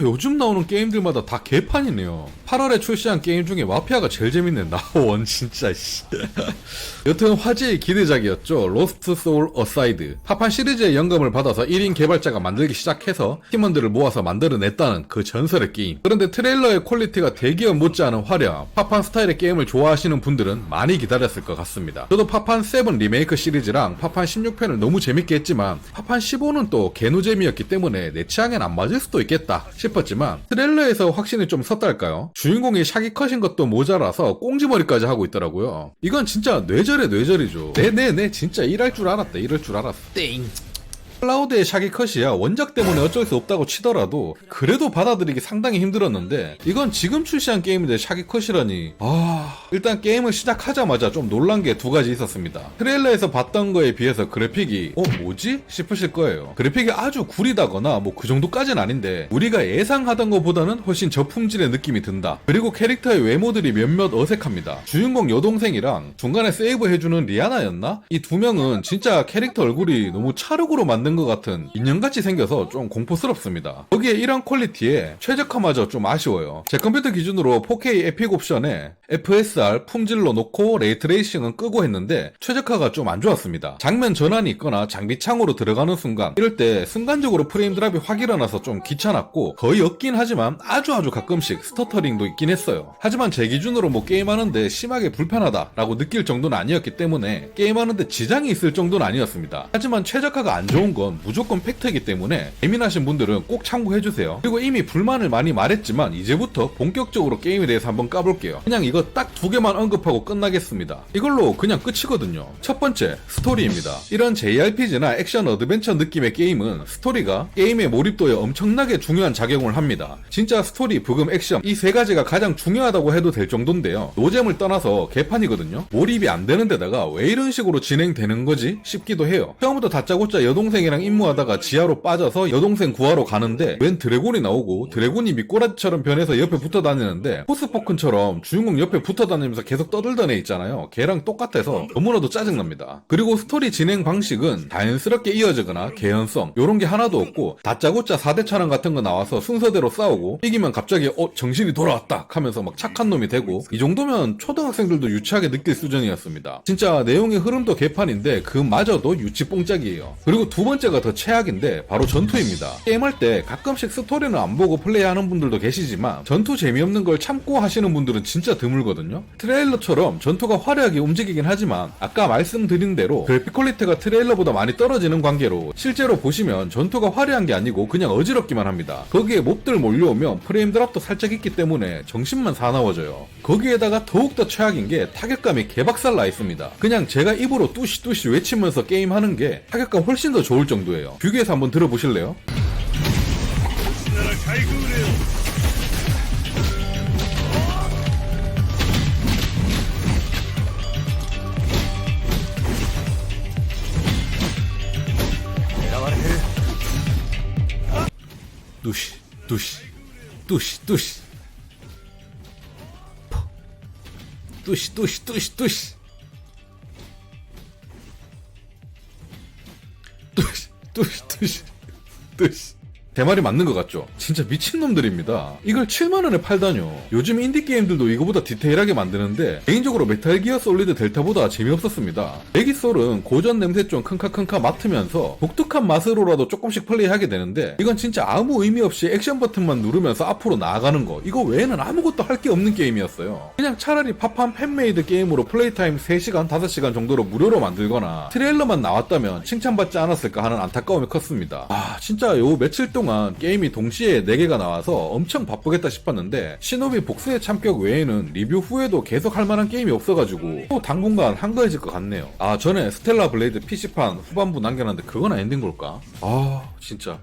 요즘 나오는 게임들마다 다 개판이네요. 8월에 출시한 게임 중에 마피아가 제일 재밌네. 나원 진짜 씨. 여튼 화제의 기대작이었죠. 로스트 소울 어사이드. 파판 시리즈의 영감을 받아서 1인 개발자가 만들기 시작해서 팀원들을 모아서 만들어냈다는 그 전설의 게임. 그런데 트레일러의 퀄리티가 대기업 못지않은 화려한 파판 스타일의 게임을 좋아하시는 분들은 많이 기다렸을 것 같습니다. 저도 파판 7 리메이크 시리즈랑 파판 16편을 너무 재밌게 했지만 파판 15는 또 개노잼이었기 때문에 내 취향엔 안 맞을 수도 있겠다 싶었지만 트레일러에서 확신이 좀 섰달까요? 주인공이 샤기컷인 것도 모자라서 꽁지머리까지 하고 있더라고요. 이건 진짜 뇌절이죠. 네네네 진짜 이럴 줄 알았다. 이럴 줄 알았어. 땡. 클라우드의 샤기컷이야 원작 때문에 어쩔 수 없다고 치더라도 그래도 받아들이기 상당히 힘들었는데 이건 지금 출시한 게임인데 샤기컷이라니. 일단 게임을 시작하자마자 좀 놀란 게 두 가지 있었습니다. 트레일러에서 봤던 거에 비해서 그래픽이 뭐지? 싶으실 거예요. 그래픽이 아주 구리다거나 뭐 그 정도까지는 아닌데 우리가 예상하던 것보다는 훨씬 저품질의 느낌이 든다. 그리고 캐릭터의 외모들이 몇몇 어색합니다. 주인공 여동생이랑 중간에 세이브 해주는 리아나였나? 이 두 명은 진짜 캐릭터 얼굴이 너무 찰흙으로 만든 것 같은 인형같이 생겨서 좀 공포스럽습니다. 거기에 이런 퀄리티에 최저가마저 좀 아쉬워요. 제 컴퓨터 기준으로 4K 에픽 옵션에 FSR 품질로 놓고 레이트레이싱은 끄고 했는데 최저가가 좀 안 좋았습니다. 장면 전환이 있거나 장비 창으로 들어가는 순간 이럴 때 순간적으로 프레임 드랍이 확 일어나서 좀 귀찮았고 거의 없긴 하지만 아주 가끔씩 스터터링도 있긴 했어요. 하지만 제 기준으로 뭐 게임하는데 심하게 불편하다 라고 느낄 정도는 아니었기 때문에 게임하는데 지장이 있을 정도는 아니었습니다. 하지만 최저가가 안 좋은 건 무조건 팩트이기 때문에 예민하신 분들은 꼭 참고해주세요. 그리고 이미 불만을 많이 말했지만 이제부터 본격적으로 게임에 대해서 한번 까볼게요. 그냥 이거 딱 두 개만 언급하고 끝나겠습니다. 이걸로 그냥 끝이거든요. 첫 번째, 스토리입니다. 이런 JRPG나 액션 어드벤처 느낌의 게임은 스토리가 게임의 몰입도에 엄청나게 중요한 작용을 합니다. 진짜 스토리, 부금, 액션 이 세 가지가 가장 중요하다고 해도 될 정도인데요. 노잼을 떠나서 개판이거든요. 몰입이 안 되는 데다가 왜 이런 식으로 진행되는 거지 싶기도 해요. 처음부터 다짜고짜 여동생이랑 임무하다가 지하로 빠져서 여동생 구하러 가는데 웬 드래곤이 나오고 드래곤이 미꾸라지처럼 변해서 옆에 붙어 다니는데 포스포큰처럼 주인공 옆에 붙어 다니면서 계속 떠들던 애 있잖아요. 걔랑 똑같아서 너무나도 짜증납니다. 그리고 스토리 진행 방식은 자연스럽게 이어지거나 개연성 요런 게 하나도 없고 다짜고짜 4대 찬원 같은 거 나와서 순서대로 싸우고 이기면 갑자기 정신이 돌아왔다 하면서 막 착한 놈이 되고 이 정도면 초등학생들도 유치하게 느낄 수준이었습니다. 진짜 내용의 흐름도 개판인데 그마저도 유치뽕짝이에요. 그리고 두 번째가 더 최악인데 바로 전투입니다. 게임할 때 가끔씩 스토리는 안 보고 플레이하는 분들도 계시지만 전투 재미없는 걸 참고 하시는 분들은 진짜 드물거든요. 트레일러처럼 전투가 화려하게 움직이긴 하지만 아까 말씀드린 대로 그래픽 퀄리티가 트레일러보다 많이 떨어지는 관계로 실제로 보시면 전투가 화려한 게 아니고 그냥 어지럽기만 합니다. 거기에 몹들 몰려오면 프레임 드랍도 살짝 있기 때문에 정신만 사나워져요. 거기에다가 더욱더 최악인 게 타격감이 개박살 나 있습니다. 그냥 제가 입으로 뚜시뚜시 외치면서 게임하는 게 타격감 훨씬 더 좋을 정도예요. 뷰기에서 한번 들어보실래요? 뚜시 뚜시 뚜시 뚜시 뚜시 뚜시 뚜시 뚜시 뚜시 뚜시 뚜시 제 말이 맞는 것 같죠? 진짜 미친놈들입니다. 이걸 7만원에 팔다뇨. 요즘 인디게임들도 이거보다 디테일하게 만드는데 개인적으로 메탈기어 솔리드 델타보다 재미없었습니다. 배기솔은 고전 냄새 좀 킁카킁카 맡으면서 독특한 맛으로라도 조금씩 플레이하게 되는데 이건 진짜 아무 의미 없이 액션 버튼만 누르면서 앞으로 나아가는 거 이거 외에는 아무것도 할 게 없는 게임이었어요. 그냥 차라리 파판 팬메이드 게임으로 플레이타임 3시간 5시간 정도로 무료로 만들거나 트레일러만 나왔다면 칭찬받지 않았을까 하는 안타까움이 컸습니다. 진짜 요 며칠 동안 게임이 동시에 4개가 나와서 엄청 바쁘겠다 싶었는데 시노비 복수의 참격 외에는 리뷰 후에도 계속 할 만한 게임이 없어가지고 또 당분간 한가해질 것 같네요. 전에 스텔라 블레이드 PC판 후반부 남겨놨는데 그건 아닌 걸까? 진짜